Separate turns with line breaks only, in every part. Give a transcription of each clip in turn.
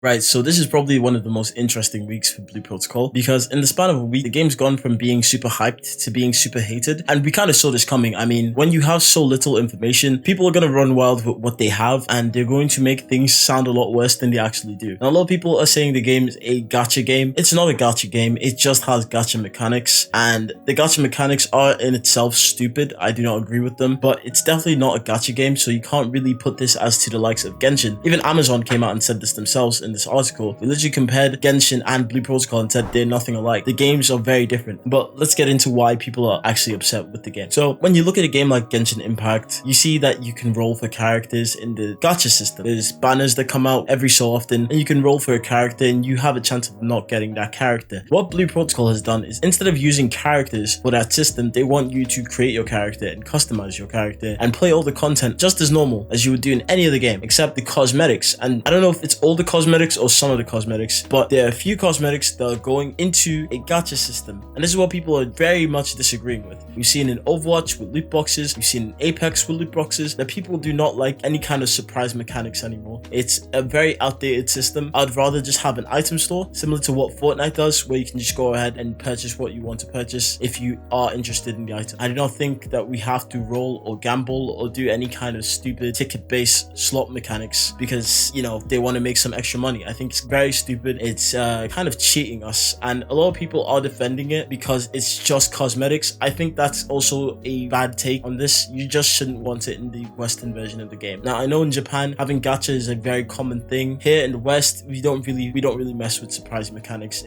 Right, so this is probably one of the most interesting weeks for Blue Protocol because in the span of a week, the game's gone from being super hyped to being super hated. And we kind of saw this coming. I mean, when you have so little information, people are going to run wild with what they have and they're going to make things sound a lot worse than they actually do. Now, a lot of people are saying the game is a gacha game. It's not a gacha game. It just has gacha mechanics, and the gacha mechanics are in itself stupid. I do not agree with them, but it's definitely not a gacha game, so you can't really put this as to the likes of Genshin. Even Amazon came out and said this themselves in this article. They literally compared Genshin and Blue Protocol and said they're nothing alike. The games are very different. But let's get into why people are actually upset with the game. So when you look at a game like Genshin Impact, you see that you can roll for characters in the gacha system. There's banners that come out every so often, and you can roll for a character and you have a chance of not getting that character. What Blue Protocol has done is, instead of using characters for that system, they want you to create your character and customize your character and play all the content just as normal as you would do in any other game, except the cosmetics. And I don't know if it's all the cosmetics or some of the cosmetics, but there are a few cosmetics that are going into a gacha system, and this is what people are very much disagreeing with. We've seen in Overwatch with loot boxes, we've seen in Apex with loot boxes, that people do not like any kind of surprise mechanics anymore. It's a very outdated system. I'd rather just have an item store similar to what Fortnite does, where you can just go ahead and purchase what you want to purchase if you are interested in the item. I do not think that we have to roll or gamble or do any kind of stupid ticket-based slot mechanics because, you know, they want to make some extra money. I think it's very stupid. It's kind of cheating us, and a lot of people are defending it because it's just cosmetics. I think that's also a bad take on this. You just shouldn't want it in the Western version of the game. Now, I know in Japan having gacha is a very common thing. Here in the West, we don't really mess with surprise mechanics.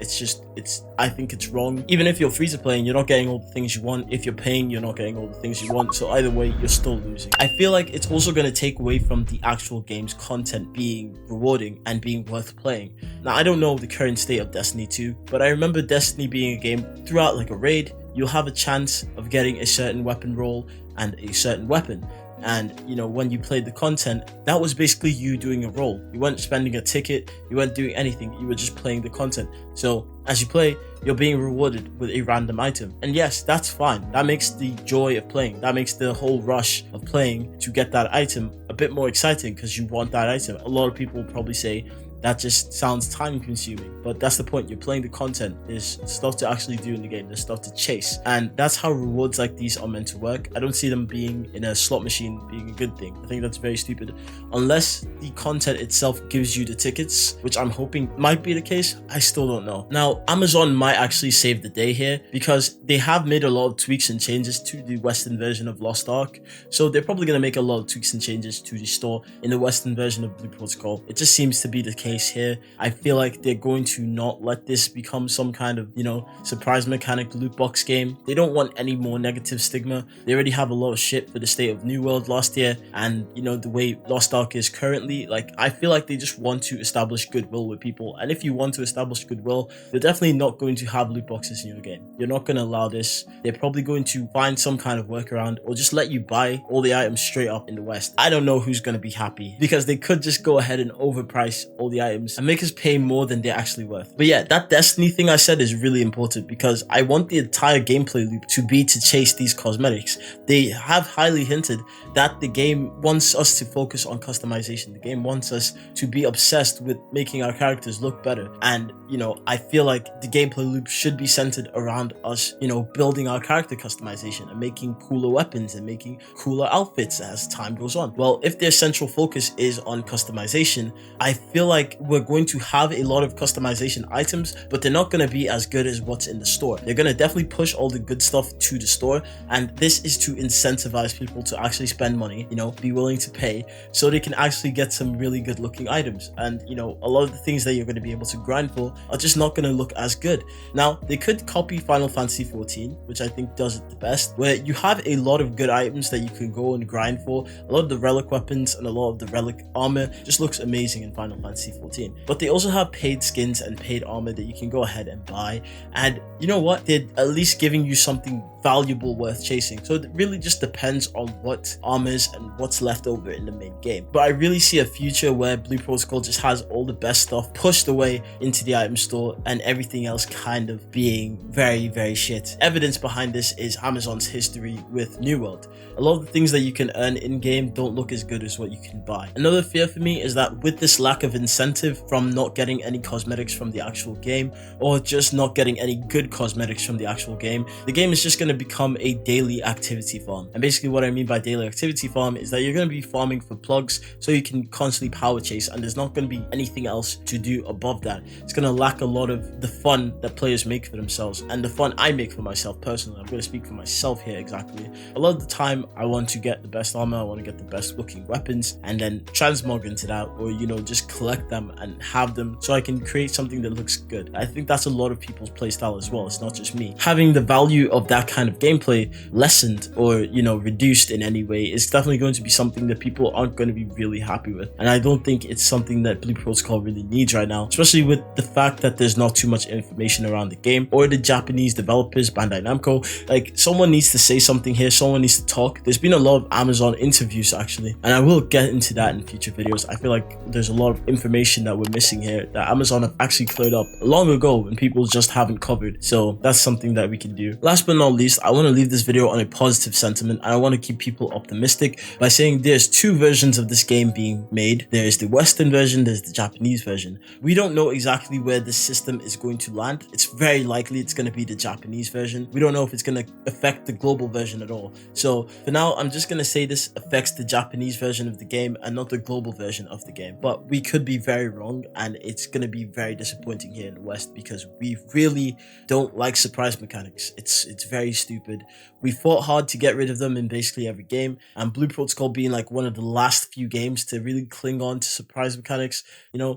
I think it's wrong. Even if you're free to play and you're not getting all the things you want, if you're paying, you're not getting all the things you want. So either way, you're still losing. I feel like it's also going to take away from the actual game's content being rewarding and being worth playing. Now, I don't know the current state of Destiny 2, but I remember Destiny being a game throughout like a raid, you'll have a chance of getting a certain weapon roll and a certain weapon. And, you know, when you played the content, that was basically you doing a role. You weren't spending a ticket, you weren't doing anything, you were just playing the content. So as you play, you're being rewarded with a random item. And yes, that's fine. That makes the joy of playing, that makes the whole rush of playing to get that item a bit more exciting because you want that item. A lot of people will probably say, that just sounds time consuming, but that's the point. You're playing the content. There's stuff to actually do in the game. There's stuff to chase, and that's how rewards like these are meant to work. I don't see them being in a slot machine being a good thing. I think that's very stupid, unless the content itself gives you the tickets, which I'm hoping might be the case. I still don't know. Now, Amazon might actually save the day here because they have made a lot of tweaks and changes to the Western version of Lost Ark, so they're probably going to make a lot of tweaks and changes to the store in the Western version of Blue Protocol. It just seems to be the case here. I feel like they're going to not let this become some kind of, you know, surprise mechanic loot box game. They don't want any more negative stigma. They already have a lot of shit for the state of New World last year, and, you know, the way Lost Ark is currently, like, I feel like they just want to establish goodwill with people. And if you want to establish goodwill, they're definitely not going to have loot boxes in your game. You're not going to allow this. They're probably going to find some kind of workaround or just let you buy all the items straight up in the West. I don't know who's going to be happy because they could just go ahead and overprice all the items and make us pay more than they're actually worth. But yeah, that Destiny thing I said is really important because I want the entire gameplay loop to be to chase these cosmetics. They have highly hinted that the game wants us to focus on customization. The game wants us to be obsessed with making our characters look better. And, you know, I feel like the gameplay loop should be centered around us, you know, building our character customization and making cooler weapons and making cooler outfits as time goes on. Well, if their central focus is on customization, I feel like we're going to have a lot of customization items, but they're not going to be as good as what's in the store. They're going to definitely push all the good stuff to the store, and this is to incentivize people to actually spend money, you know, be willing to pay so they can actually get some really good looking items. And, you know, a lot of the things that you're going to be able to grind for are just not going to look as good. Now, they could copy Final Fantasy 14, which I think does it the best, where you have a lot of good items that you can go and grind for. A lot of the relic weapons and a lot of the relic armor just looks amazing in Final Fantasy 14. But they also have paid skins and paid armor that you can go ahead and buy. And you know what? They're at least giving you something valuable worth chasing. So it really just depends on what armors and what's left over in the main game. But I really see a future where Blue Protocol just has all the best stuff pushed away into the item store and everything else kind of being very, very shit. Evidence behind this is Amazon's history with New World. A lot of the things that you can earn in-game don't look as good as what you can buy. Another fear for me is that with this lack of incentive incentive from not getting any cosmetics from the actual game, or just not getting any good cosmetics from the actual game. The game is just going to become a daily activity farm. And basically what I mean by daily activity farm is that you're going to be farming for plugs so you can constantly power chase, and there's not going to be anything else to do above that. It's going to lack a lot of the fun that players make for themselves and the fun I make for myself personally. I'm going to speak for myself here exactly. A lot of the time I want to get the best armor, I want to get the best looking weapons, and then transmog into that, or just collect them and have them so I can create something that looks good. I think that's a lot of people's playstyle as well. It's not just me. Having the value of that kind of gameplay lessened or reduced in any way is definitely going to be something that people aren't going to be really happy with, and I don't think it's something that Blue Protocol really needs right now, especially with the fact that there's not too much information around the game or the Japanese developers, Bandai Namco. Like, someone needs to say something here, someone needs to talk. There's been a lot of Amazon interviews actually, and I will get into that in future videos. I feel like there's a lot of information that we're missing here that Amazon have actually cleared up long ago and people just haven't covered, so that's something that we can do. Last but not least, I want to leave this video on a positive sentiment, and I want to keep people optimistic by saying there's two versions of this game being made. There's the Western version, there's the Japanese version. We don't know exactly where this system is going to land. It's very likely it's going to be the Japanese version. We don't know if it's going to affect the global version at all. So for now, I'm just going to say this affects the Japanese version of the game and not the global version of the game. But we could be very wrong, and it's going to be very disappointing here in the West because we really don't like surprise mechanics. It's very stupid. We fought hard to get rid of them in basically every game, and Blue Protocol being like one of the last few games to really cling on to surprise mechanics,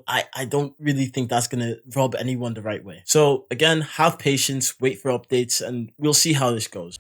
I don't really think that's going to rub anyone the right way. So again, have patience, wait for updates, and we'll see how this goes.